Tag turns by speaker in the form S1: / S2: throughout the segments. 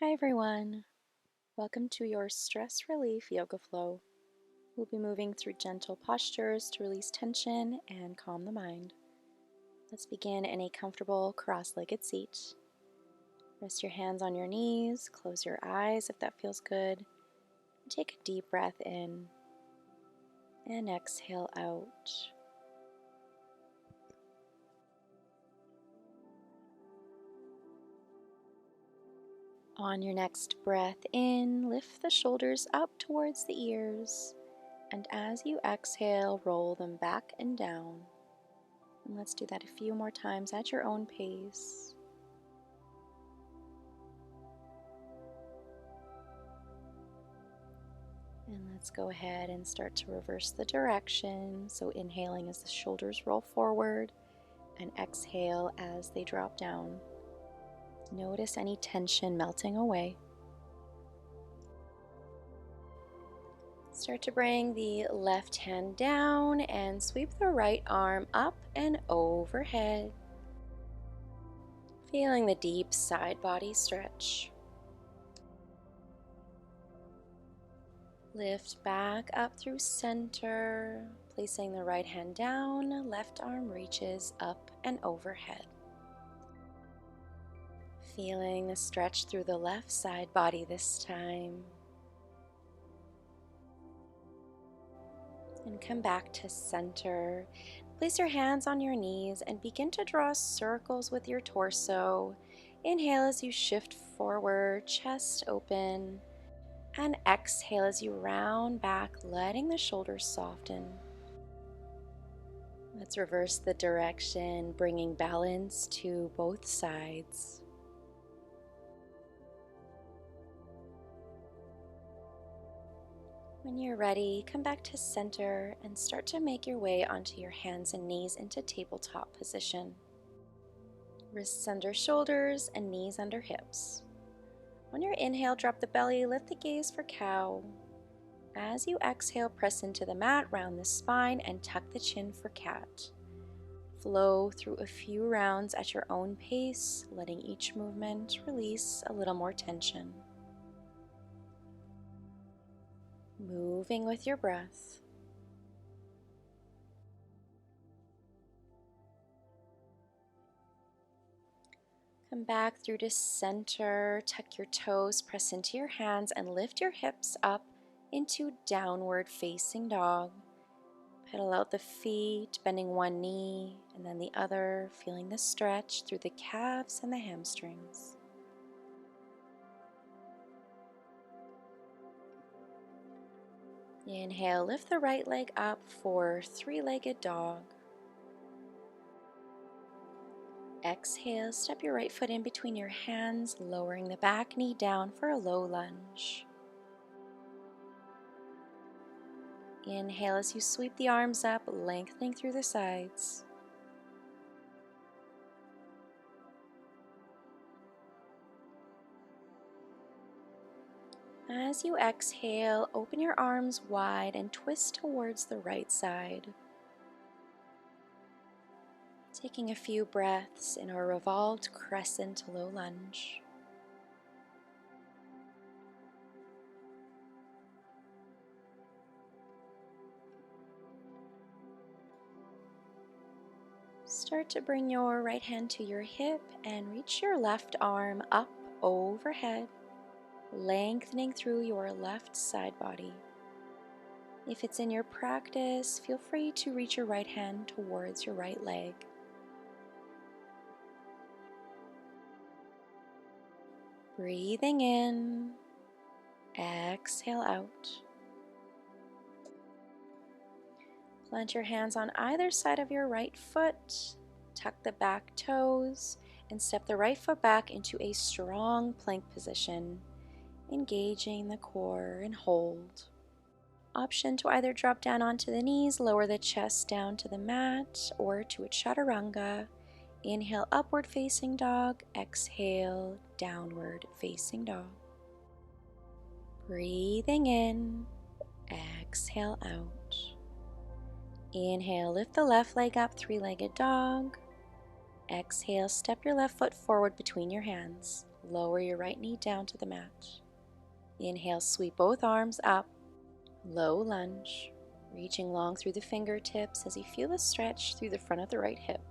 S1: Hi everyone, welcome to your stress relief yoga flow. We'll be moving through gentle postures to release tension and calm the mind. Let's begin in a comfortable cross-legged seat. Rest your hands on your knees, close your eyes if that feels good, and take a deep breath in and exhale out. On your next breath in, lift the shoulders up towards the ears, and as you exhale, roll them back and down. And let's do that a few more times at your own pace. And let's go ahead and start to reverse the direction. So inhaling as the shoulders roll forward and exhale as they drop down. Notice any tension melting away. Start to bring the left hand down and sweep the right arm up and overhead. Feeling the deep side body stretch. Lift back up through center, placing the right hand down, left arm reaches up and overhead. Feeling the stretch through the left side body this time. And come back to center. Place your hands on your knees and begin to draw circles with your torso. Inhale as you shift forward, chest open. And exhale as you round back, letting the shoulders soften. Let's reverse the direction, bringing balance to both sides. When you're ready, come back to center and start to make your way onto your hands and knees into tabletop position. Wrists under shoulders and knees under hips. On your inhale, drop the belly, lift the gaze for cow. As you exhale, press into the mat, round the spine, and tuck the chin for cat. Flow through a few rounds at your own pace, letting each movement release a little more tension. Moving with your breath. Come back through to center, tuck your toes, press into your hands, and lift your hips up into downward facing dog. Pedal out the feet, bending one knee and then the other, feeling the stretch through the calves and the hamstrings. Inhale, lift the right leg up for three-legged dog. Exhale, step your right foot in between your hands, lowering the back knee down for a low lunge. Inhale as you sweep the arms up, lengthening through the sides. As you exhale, open your arms wide and twist towards the right side. Taking a few breaths in our revolved crescent low lunge. Start to bring your right hand to your hip and reach your left arm up overhead, lengthening through your left side body. If it's in your practice, feel free to reach your right hand towards your right leg. Breathing in, exhale out. Plant your hands on either side of your right foot, tuck the back toes, and step the right foot back into a strong plank position, engaging the core and hold. Option to either drop down onto the knees, lower the chest down to the mat, or to a chaturanga. Inhale, upward facing dog. Exhale, downward facing dog. Breathing in, exhale out. Inhale, lift the left leg up, three-legged dog. Exhale, step your left foot forward between your hands. lower your right knee down to the mat. Inhale, sweep both arms up. Low lunge, reaching long through the fingertips as you feel a stretch through the front of the right hip.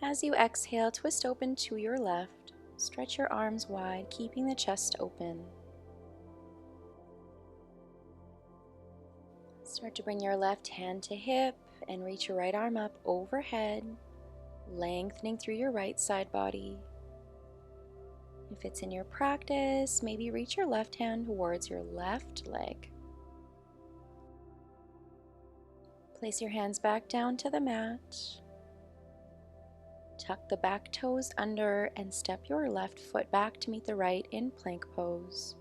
S1: As you exhale, twist open to your left. Stretch your arms wide, keeping the chest open. Start to bring your left hand to hip and reach your right arm up overhead, lengthening through your right side body. If it's in your practice, maybe reach your left hand towards your left leg. Place your hands back down to the mat. Tuck the back toes under and step your left foot back to meet the right in plank pose.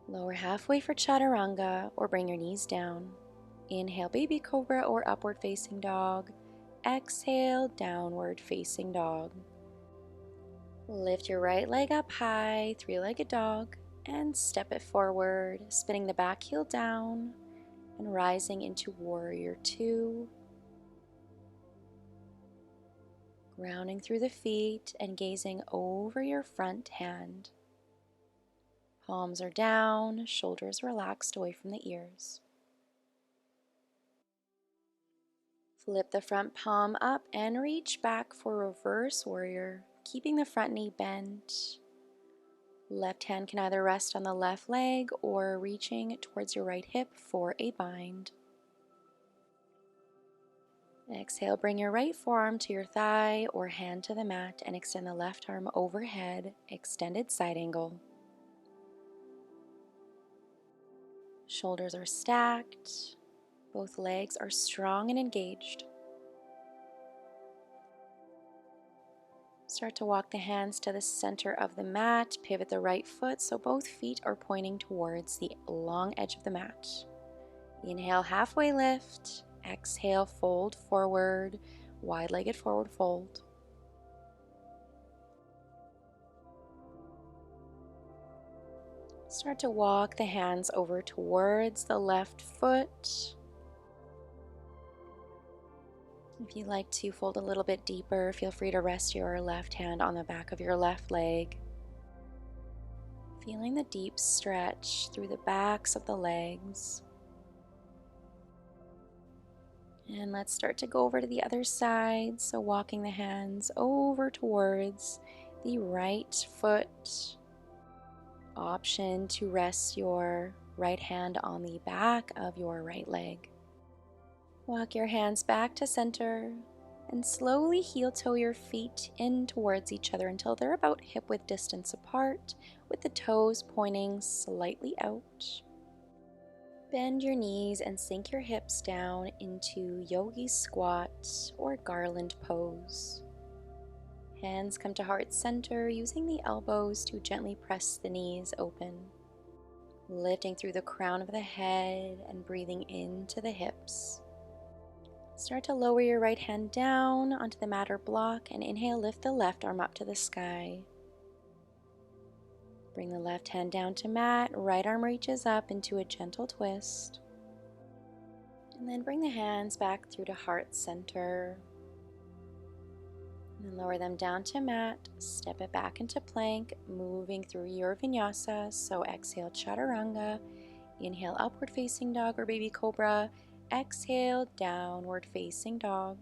S1: Lower halfway for chaturanga or bring your knees down. Inhale, baby cobra or upward facing dog. Exhale, downward facing dog. Lift your right leg up high, three-legged dog, and step it forward, spinning the back heel down and rising into warrior two. Grounding through the feet and gazing over your front hand. Palms are down, shoulders relaxed away from the ears. Flip the front palm up and reach back for reverse warrior, keeping the front knee bent. Left hand can either rest on the left leg or reaching towards your right hip for a bind. Exhale, bring your right forearm to your thigh or hand to the mat and extend the left arm overhead, extended side angle. Shoulders are stacked, both legs are strong and engaged. Start to walk the hands to the center of the mat, pivot the right foot so both feet are pointing towards the long edge of the mat. Inhale, halfway lift. Exhale, fold forward, wide-legged forward fold. Start to walk the hands over towards the left foot. If you'd like to fold a little bit deeper, feel free to rest your left hand on the back of your left leg. Feeling the deep stretch through the backs of the legs. And let's start to go over to the other side. So walking the hands over towards the right foot. Option to rest your right hand on the back of your right leg. Walk your hands back to center and slowly heel toe your feet in towards each other until they're about hip-width distance apart, with the toes pointing slightly out. Bend your knees and sink your hips down into yogi squat or garland pose. Hands come to heart center, using the elbows to gently press the knees open. Lifting through the crown of the head and breathing into the hips. Start to lower your right hand down onto the mat or block and inhale, lift the left arm up to the sky. Bring the left hand down to mat, right arm reaches up into a gentle twist. And then bring the hands back through to heart center. And then lower them down to mat, step it back into plank, moving through your vinyasa. So exhale, chaturanga, inhale, upward facing dog or baby cobra, exhale, downward facing dog.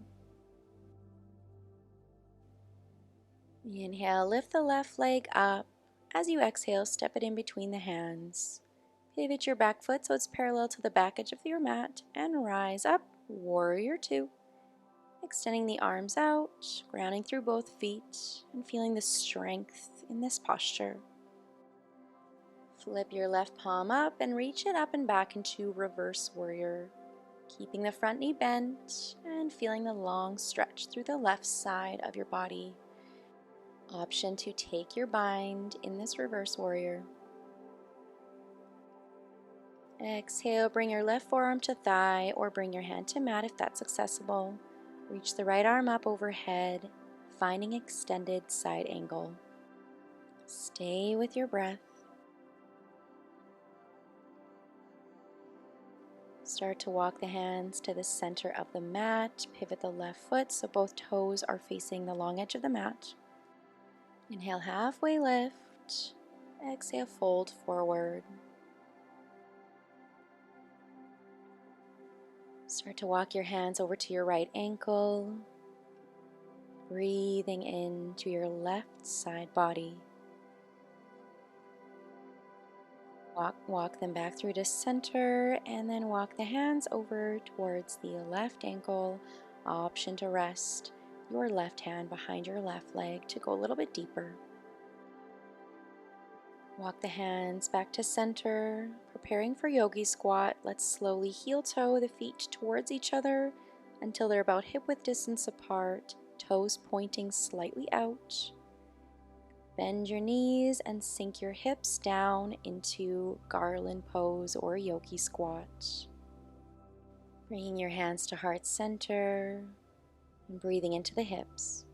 S1: Inhale, lift the left leg up. As you exhale, step it in between the hands. Pivot your back foot so it's parallel to the back edge of your mat and rise up, warrior two. Extending the arms out, grounding through both feet and feeling the strength in this posture. Flip your left palm up and reach it up and back into reverse warrior. Keeping the front knee bent and feeling the long stretch through the left side of your body. Option to take your bind in this reverse warrior. Exhale, bring your left forearm to thigh or bring your hand to mat if that's accessible. Reach the right arm up overhead, finding extended side angle. Stay with your breath. Start to walk the hands to the center of the mat. Pivot the left foot so both toes are facing the long edge of the mat. Inhale, halfway lift. Exhale, fold forward. Start to walk your hands over to your right ankle. Breathing into your left side body. Walk them back through to center and then walk the hands over towards the left ankle. Option to rest your left hand behind your left leg to go a little bit deeper. Walk the hands back to center, preparing for yogi squat. Let's slowly heel toe the feet towards each other until they're about hip width distance apart, toes pointing slightly out. Bend your knees and sink your hips down into garland pose or yogi squat. Bringing your hands to heart center and breathing into the hips.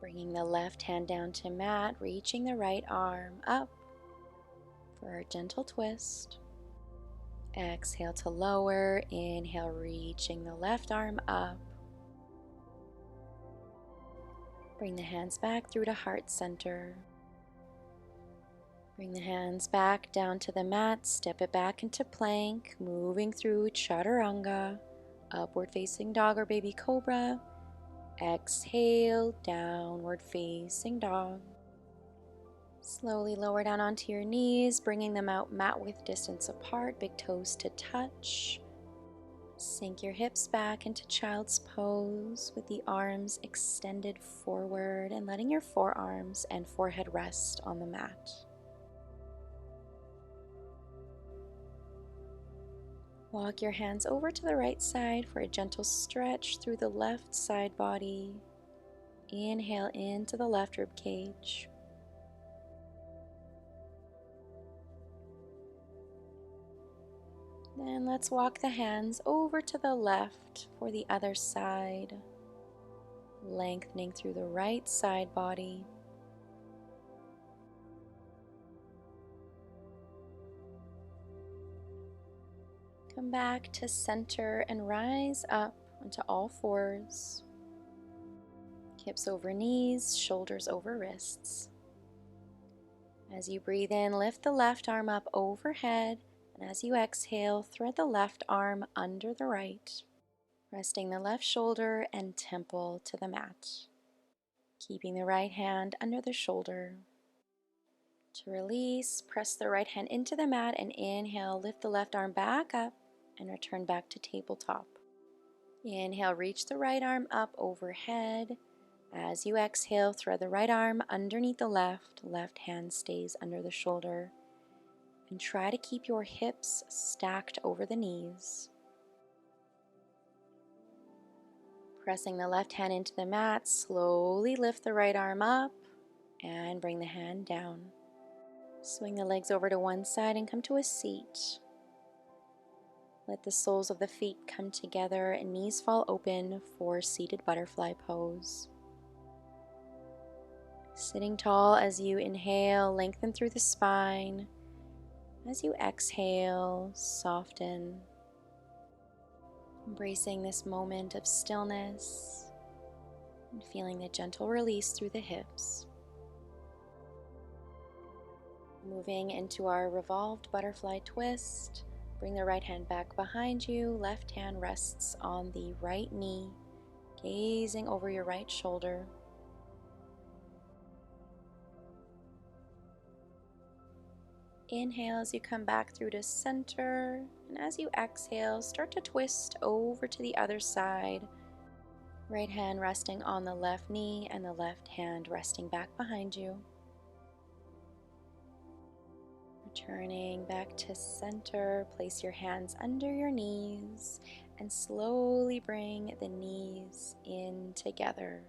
S1: Bringing the left hand down to mat, reaching the right arm up for a gentle twist. Exhale to lower. Inhale, reaching the left arm up. Bring the hands back through to heart center. Bring the hands back down to the mat, step it back into plank, moving through chaturanga, upward facing dog or baby cobra. Exhale, downward facing dog. Slowly lower down onto your knees, bringing them out mat width distance apart, big toes to touch. Sink your hips back into child's pose with the arms extended forward and letting your forearms and forehead rest on the mat. Walk your hands over to the right side for a gentle stretch through the left side body. Inhale into the left rib cage. Then let's walk the hands over to the left for the other side, lengthening through the right side body. Come back to center and rise up onto all fours. Hips over knees, shoulders over wrists. As you breathe in, lift the left arm up overhead. And as you exhale, thread the left arm under the right, resting the left shoulder and temple to the mat. Keeping the right hand under the shoulder. To release, press the right hand into the mat and inhale, lift the left arm back up and return back to tabletop. Inhale, reach the right arm up overhead. As you exhale, thread the right arm underneath the left hand stays under the shoulder. And try to keep your hips stacked over the knees. Pressing the left hand into the mat, slowly lift the right arm up and bring the hand down. Swing the legs over to one side and come to a seat. Let the soles of the feet come together and knees fall open for seated butterfly pose. Sitting tall as you inhale, lengthen through the spine. As you exhale, soften, embracing this moment of stillness and feeling the gentle release through the hips. Moving into our revolved butterfly twist, bring the right hand back behind you, left hand rests on the right knee, gazing over your right shoulder. Inhale as you come back through to center, and as you exhale, start to twist over to the other side. Right hand resting on the left knee and the left hand resting back behind you. Returning back to center, place your hands under your knees and slowly bring the knees in together.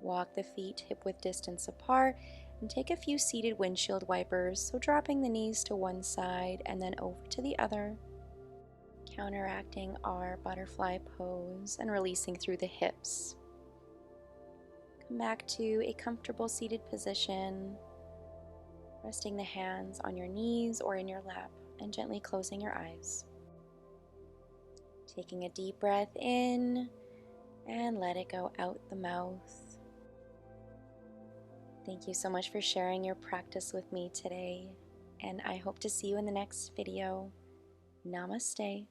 S1: Walk the feet hip width distance apart and take a few seated windshield wipers, so dropping the knees to one side and then over to the other, counteracting our butterfly pose and releasing through the hips. Come back to a comfortable seated position, resting the hands on your knees or in your lap. and gently closing your eyes. Taking a deep breath in and let it go out the mouth. Thank you so much for sharing your practice with me today, and I hope to see you in the next video. Namaste.